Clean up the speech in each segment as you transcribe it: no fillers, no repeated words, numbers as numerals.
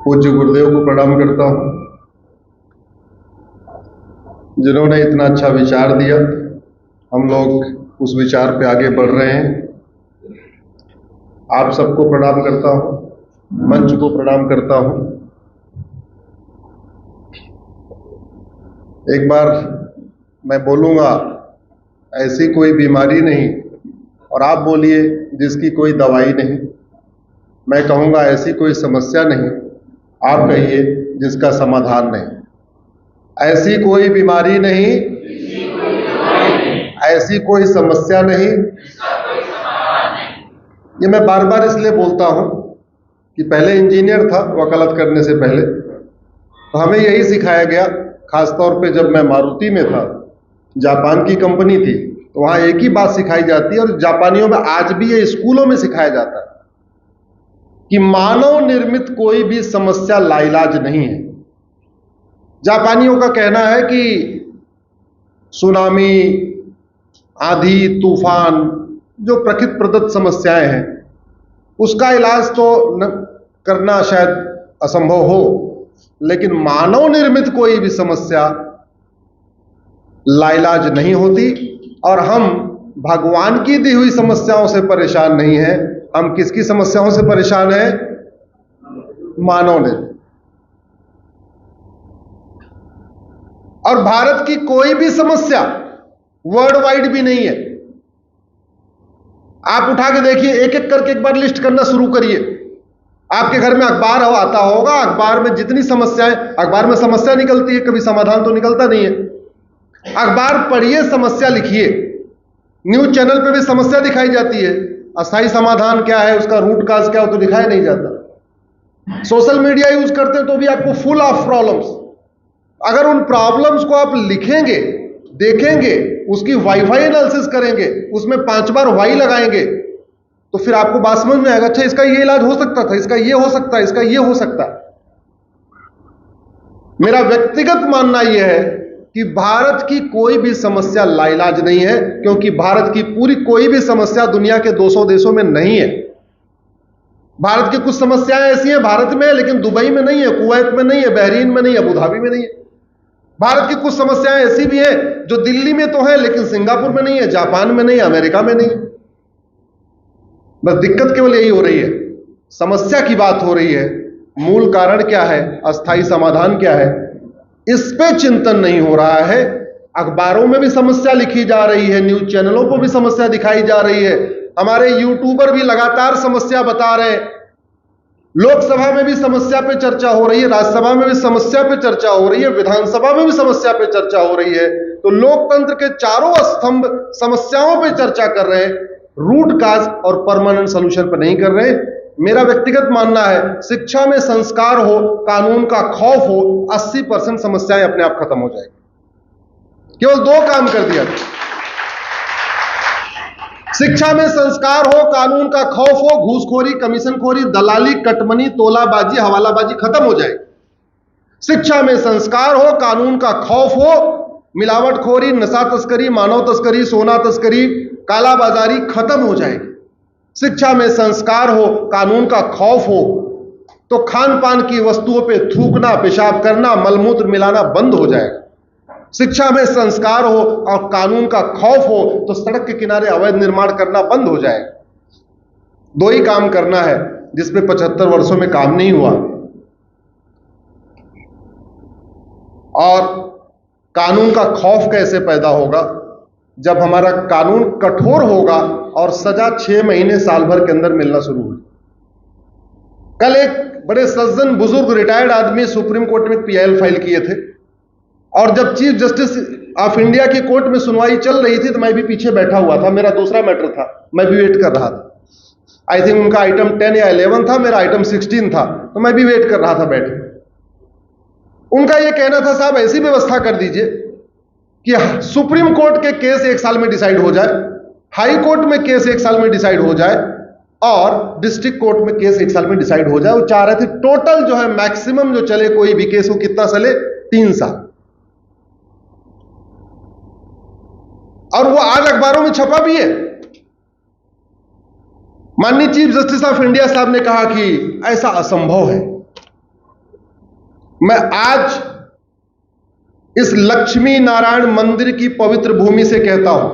पूज्य गुरुदेव को प्रणाम करता हूँ, जिन्होंने इतना अच्छा विचार दिया। हम लोग उस विचार पे आगे बढ़ रहे हैं। आप सबको प्रणाम करता हूँ, मंच को प्रणाम करता हूँ। एक बार मैं बोलूँगा, ऐसी कोई बीमारी नहीं, और आप बोलिए जिसकी कोई दवाई नहीं। मैं कहूँगा ऐसी कोई समस्या नहीं, आप कहिए जिसका समाधान नहीं। ऐसी कोई बीमारी नहीं, ऐसी कोई समस्या नहीं। ये मैं बार बार इसलिए बोलता हूँ कि पहले इंजीनियर था वकालत करने से पहले, तो हमें यही सिखाया गया। खासतौर पे जब मैं मारुति में था, जापान की कंपनी थी, तो वहाँ एक ही बात सिखाई जाती है, और जापानियों में आज भी ये स्कूलों में सिखाया जाता है कि मानव निर्मित कोई भी समस्या लाइलाज नहीं है। जापानियों का कहना है कि सुनामी, आंधी, तूफान, जो प्रकृति प्रदत्त समस्याएं हैं, उसका इलाज तो करना शायद असंभव हो, लेकिन मानव निर्मित कोई भी समस्या लाइलाज नहीं होती। और हम भगवान की दी हुई समस्याओं से परेशान नहीं हैं। हम किसकी समस्याओं से परेशान हैं? मानव निर्मित। और भारत की कोई भी समस्या वर्ल्ड वाइड भी नहीं है। आप उठा के देखिए, एक एक करके एक बार लिस्ट करना शुरू करिए। आपके घर में अखबार आता होगा, अखबार में जितनी समस्याएं, अखबार में समस्या निकलती है, कभी समाधान तो निकलता नहीं है। अखबार पढ़िए, समस्या लिखिए। न्यूज चैनल पे भी समस्या दिखाई जाती है, अस्थायी समाधान क्या है, उसका रूट काज क्या हो तो दिखाया नहीं जाता। सोशल मीडिया यूज करते हैं तो भी आपको फुल ऑफ प्रॉब्लम्स। अगर उन प्रॉब्लम्स को आप लिखेंगे, देखेंगे, उसकी वाईफाई एनालिसिस करेंगे, उसमें 5 बार वाई लगाएंगे, तो फिर आपको बात समझ में आएगा, अच्छा इसका ये इलाज हो सकता था, इसका ये हो सकता है, इसका ये हो सकता है। मेरा व्यक्तिगत मानना यह है कि भारत की कोई भी समस्या लाइलाज नहीं है, क्योंकि भारत की पूरी कोई भी समस्या दुनिया के 200 देशों में नहीं है। भारत की कुछ समस्याएं ऐसी हैं भारत में, लेकिन दुबई में नहीं है, कुवैत में नहीं है, बहरीन में नहीं है, अबू धाबी में नहीं है। भारत की कुछ समस्याएं ऐसी भी हैं जो दिल्ली में तो है, लेकिन सिंगापुर में नहीं है, जापान में नहीं है, अमेरिका में नहीं है। बस दिक्कत केवल यही हो रही है, समस्या की बात हो रही है, मूल कारण क्या है, अस्थायी समाधान क्या है, इस पे चिंतन नहीं हो रहा है। अखबारों में भी समस्या लिखी जा रही है, न्यूज चैनलों पर भी समस्या दिखाई जा रही है, हमारे यूट्यूबर भी लगातार समस्या बता रहे हैं, लोकसभा में भी समस्या पे चर्चा हो रही है, राज्यसभा में भी समस्या पे चर्चा हो रही है, विधानसभा में भी समस्या पे चर्चा हो रही है। तो लोकतंत्र के चारों स्तंभ समस्याओं पे चर्चा कर रहे हैं, रूट काज और परमानेंट सोल्यूशन पर नहीं कर रहे। मेरा व्यक्तिगत मानना है, शिक्षा में संस्कार हो, कानून का खौफ हो, 80% समस्याएं अपने आप खत्म हो जाएगी। केवल 2 काम कर दिया, शिक्षा में संस्कार हो, कानून का खौफ हो, घूसखोरी, कमीशनखोरी, दलाली, कटमनी, तोलाबाजी, हवालाबाजी खत्म हो जाएगी। शिक्षा में संस्कार हो, कानून का खौफ हो, मिलावटखोरी, नशा तस्करी, मानव तस्करी, सोना तस्करी, कालाबाजारी खत्म हो जाएगी। शिक्षा में संस्कार हो, कानून का खौफ हो, तो खान पान की वस्तुओं पे थूकना, पेशाब करना, मलमूत्र मिलाना बंद हो जाएगा। शिक्षा में संस्कार हो और कानून का खौफ हो, तो सड़क के किनारे अवैध निर्माण करना बंद हो जाएगा। 2 ही काम करना है जिसपे 75 वर्षों में काम नहीं हुआ। और कानून का खौफ कैसे पैदा होगा? जब हमारा कानून कठोर होगा और सजा 6 महीने साल भर के अंदर मिलना शुरू होगी। कल एक बड़े सज्जन बुजुर्ग रिटायर्ड आदमी सुप्रीम कोर्ट में पीआईएल फाइल किए थे, और जब चीफ जस्टिस ऑफ इंडिया की कोर्ट में सुनवाई चल रही थी तो मैं भी पीछे बैठा हुआ था, मेरा दूसरा मैटर था, मैं भी वेट कर रहा था। आई थिंक उनका आइटम 10 या 11 था, मेरा आइटम 16 था, तो मैं भी वेट कर रहा था बैठे। उनका यह कहना था, साहब ऐसी व्यवस्था कर दीजिए कि सुप्रीम कोर्ट के केस 1 साल में डिसाइड हो जाए, हाई कोर्ट में केस 1 साल में डिसाइड हो जाए, और डिस्ट्रिक्ट कोर्ट में केस 1 साल में डिसाइड हो जाए। वो चाह रहे थे टोटल जो है मैक्सिमम जो चले कोई भी केस, वो कितना चले, 3 साल। और वो आज अखबारों में छपा भी है। माननीय चीफ जस्टिस ऑफ इंडिया साहब ने कहा कि ऐसा असंभव है, मैं आज इस लक्ष्मी नारायण मंदिर की पवित्र भूमि से कहता हूं,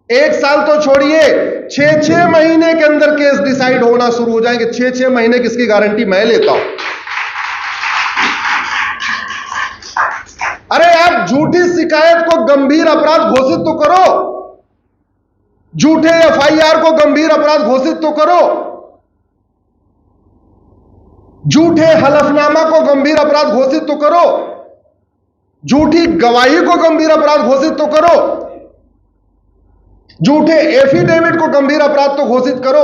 1 साल तो छोड़िए, 6-6 महीने के अंदर केस डिसाइड होना शुरू हो जाएंगे। 6-6 महीने किसकी गारंटी मैं लेता हूं। अरे आप झूठी शिकायत को गंभीर अपराध घोषित तो करो, झूठे एफआईआर को गंभीर अपराध घोषित तो करो, झूठे हलफनामा को गंभीर अपराध घोषित तो करो, झूठी गवाही को गंभीर अपराध घोषित तो करो, झूठे एफिडेविट को गंभीर अपराध तो घोषित करो,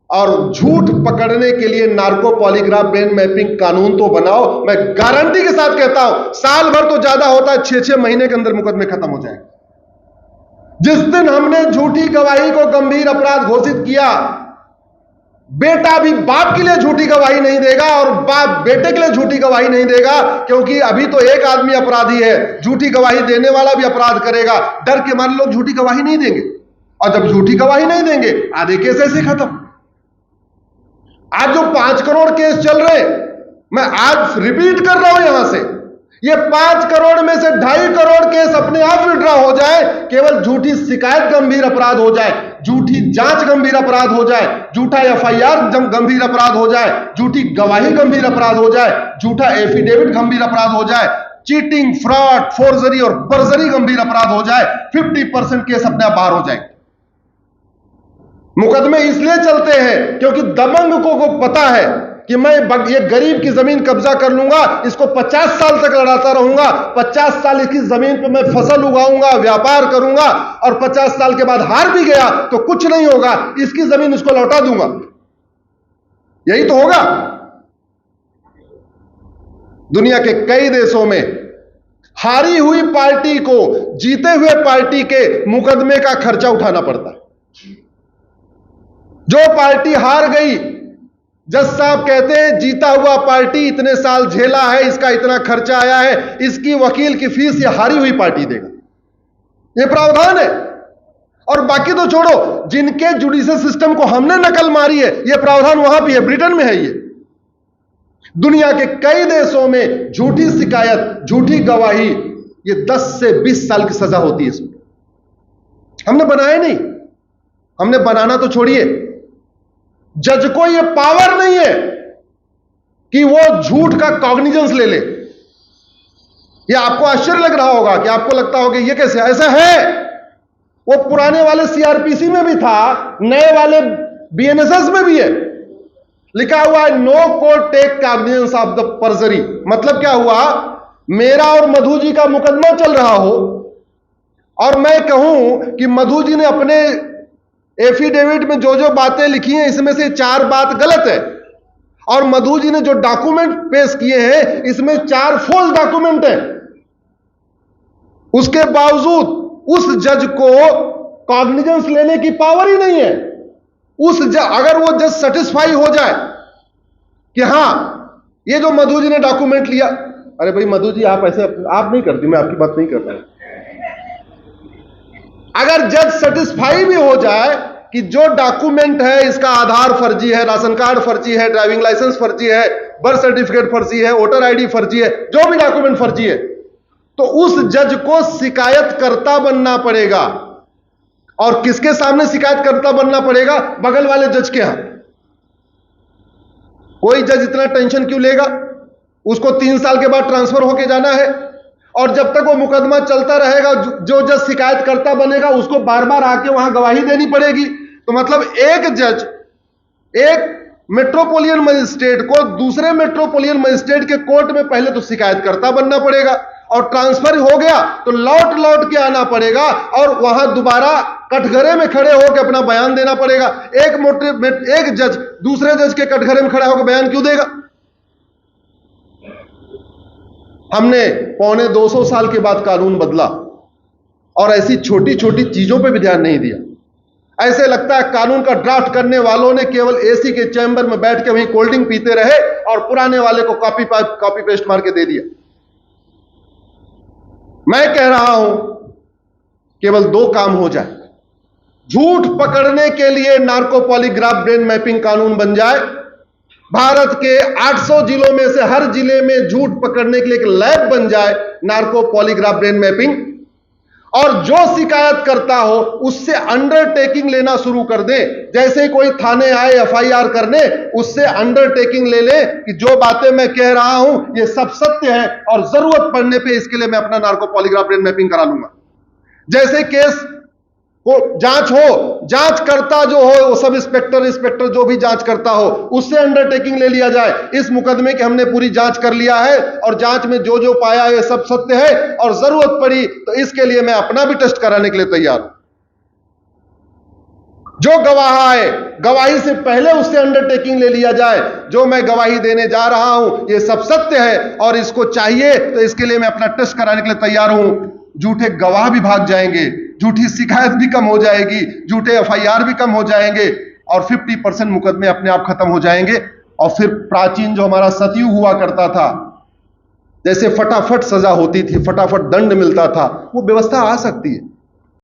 और झूठ पकड़ने के लिए नार्को पॉलीग्राफ ब्रेन मैपिंग कानून तो बनाओ। मैं गारंटी के साथ कहता हूं, साल भर तो ज्यादा होता है, 6-6 महीने के अंदर मुकदमे खत्म हो जाएंगे। जिस दिन हमने झूठी गवाही को गंभीर अपराध घोषित किया, बेटा भी बाप के लिए झूठी गवाही नहीं देगा और बाप बेटे के लिए झूठी गवाही नहीं देगा, क्योंकि अभी तो एक आदमी अपराधी है, झूठी गवाही देने वाला भी अपराध करेगा। डर के मारे लोग झूठी गवाही नहीं देंगे, और जब झूठी गवाही नहीं देंगे, आधे केस ऐसे खत्म। आज जो 5 करोड़ केस चल रहे, मैं आज रिपीट कर रहा हूं यहां से, ये 5 करोड़ में से 2.5 करोड़ केस अपने आप विड्रॉ हो जाए, केवल झूठी शिकायत गंभीर अपराध हो जाए, झूठी जांच गंभीर अपराध हो जाए, झूठा एफआईआर गंभीर अपराध हो जाए, झूठी गवाही गंभीर अपराध हो जाए, झूठा एफिडेविट गंभीर अपराध हो जाए, चीटिंग, फ्रॉड, फोर्जरी और परजरी गंभीर अपराध हो जाए, 50% केस अपने आप बाहर हो जाए। मुकदमे इसलिए चलते हैं क्योंकि दबंग को पता है कि मैं ये गरीब की जमीन कब्जा कर लूंगा, इसको 50 साल तक लड़ाता रहूंगा, 50 साल इसकी जमीन पर मैं फसल उगाऊंगा, व्यापार करूंगा, और 50 साल के बाद हार भी गया तो कुछ नहीं होगा, इसकी जमीन उसको लौटा दूंगा। यही तो होगा। दुनिया के कई देशों में हारी हुई पार्टी को जीते हुए पार्टी के मुकदमे का खर्चा उठाना पड़ता है। जो पार्टी हार गई, जज साहब कहते हैं जीता हुआ पार्टी इतने साल झेला है, इसका इतना खर्चा आया है, इसकी वकील की फीस ये हारी हुई पार्टी देगा। ये प्रावधान है। और बाकी तो छोड़ो, जिनके जुडिशियल सिस्टम को हमने नकल मारी है, ये प्रावधान वहां भी है, ब्रिटेन में है। ये दुनिया के कई देशों में झूठी शिकायत, झूठी गवाही, ये 10 से 20 साल की सजा होती है। इसमें हमने बनाया नहीं, हमने बनाना तो छोड़िए, जज को यह पावर नहीं है कि वो झूठ का कॉग्निजेंस ले ले। ये आपको आश्चर्य लग रहा होगा कि आपको लगता होगा ये कैसे, ऐसा है। वो पुराने वाले सीआरपीसी में भी था, नए वाले बीएनएसएस में भी है, लिखा हुआ है no court take cognizance of the perjury. मतलब क्या हुआ, मेरा और मधु जी का मुकदमा चल रहा हो और मैं कहूं कि मधु जी ने अपने एफिडेविट में जो जो बातें लिखी हैं, इसमें से 4 बात गलत है, और मधु जी ने जो डॉक्यूमेंट पेश किए हैं, इसमें 4 फॉल्स डॉक्यूमेंट हैं। उसके बावजूद उस जज को कॉग्निजेंस लेने की पावर ही नहीं है। अगर वो जज सेटिस्फाई हो जाए कि हां ये जो मधु जी ने डॉक्यूमेंट लिया, अरे भाई मधु जी आप ऐसे आप नहीं करती, मैं आपकी बात नहीं कर रहा। अगर जज सेटिस्फाई भी हो जाए कि जो डॉक्यूमेंट है इसका आधार फर्जी है, राशन कार्ड फर्जी है, ड्राइविंग लाइसेंस फर्जी है, बर्थ सर्टिफिकेट फर्जी है, वोटर आईडी फर्जी है, जो भी डॉक्यूमेंट फर्जी है, तो उस जज को शिकायतकर्ता बनना पड़ेगा। और किसके सामने शिकायतकर्ता बनना पड़ेगा? बगल वाले जज के यहां। कोई जज इतना टेंशन क्यों लेगा? उसको 3 साल के बाद ट्रांसफर होके जाना है, और जब तक वो मुकदमा चलता रहेगा, जो जज शिकायतकर्ता बनेगा उसको बार बार आके वहां गवाही देनी पड़ेगी। तो मतलब एक जज, एक मेट्रोपोलियन मजिस्ट्रेट को दूसरे मेट्रोपोलियन मजिस्ट्रेट के कोर्ट में पहले तो शिकायतकर्ता बनना पड़ेगा, और ट्रांसफर हो गया तो लौट लौट के आना पड़ेगा, और वहां दोबारा कटघरे में खड़े होकर अपना बयान देना पड़ेगा। एक जज दूसरे जज के कटघरे में खड़ा होकर बयान क्यों देगा? हमने 250 साल के बाद कानून बदला, और ऐसी छोटी छोटी चीजों पे भी ध्यान नहीं दिया। ऐसे लगता है कानून का ड्राफ्ट करने वालों ने केवल एसी के चैंबर में बैठ के वहीं कोल्ड ड्रिंक पीते रहे और पुराने वाले को कॉपी पेस्ट मार के दे दिया। मैं कह रहा हूं केवल 2 काम हो जाए। झूठ पकड़ने के लिए नार्को पॉलीग्राफ ब्रेन मैपिंग कानून बन जाए, भारत के 800 जिलों में से हर जिले में झूठ पकड़ने के लिए एक लैब बन जाए, नार्को पॉलीग्राफ ब्रेन मैपिंग, और जो शिकायत करता हो उससे अंडरटेकिंग लेना शुरू कर दें। जैसे कोई थाने आए एफआईआर करने, उससे अंडरटेकिंग ले ले कि जो बातें मैं कह रहा हूं ये सब सत्य है, और जरूरत पड़ने पे इसके लिए मैं अपना नार्को पॉलीग्राफ ब्रेन मैपिंग करा लूंगा। जैसे केस को जांच हो, जांच करता जो हो, वो सब इंस्पेक्टर जो भी जांच करता हो, उससे अंडरटेकिंग ले लिया जाए, इस मुकदमे की हमने पूरी जांच कर लिया है और जांच में जो जो पाया ये सब सत्य है, और जरूरत पड़ी तो इसके लिए मैं अपना भी टेस्ट कराने के लिए तैयार हूं। जो गवाह आए, गवाही से पहले उससे अंडरटेकिंग ले लिया जाए, जो मैं गवाही देने जा रहा हूं ये सब सत्य है और इसको चाहिए, तो इसके लिए मैं अपना टेस्ट कराने के लिए तैयार हूं। झूठे गवाह भी भाग जाएंगे, झूठी शिकायत भी कम हो जाएगी, झूठे एफआईआर भी कम हो जाएंगे, और 50% मुकदमे अपने आप खत्म हो जाएंगे। और फिर प्राचीन जो हमारा सतयुग हुआ करता था, जैसे फटाफट सजा होती थी, फटाफट दंड मिलता था, वो व्यवस्था आ सकती है।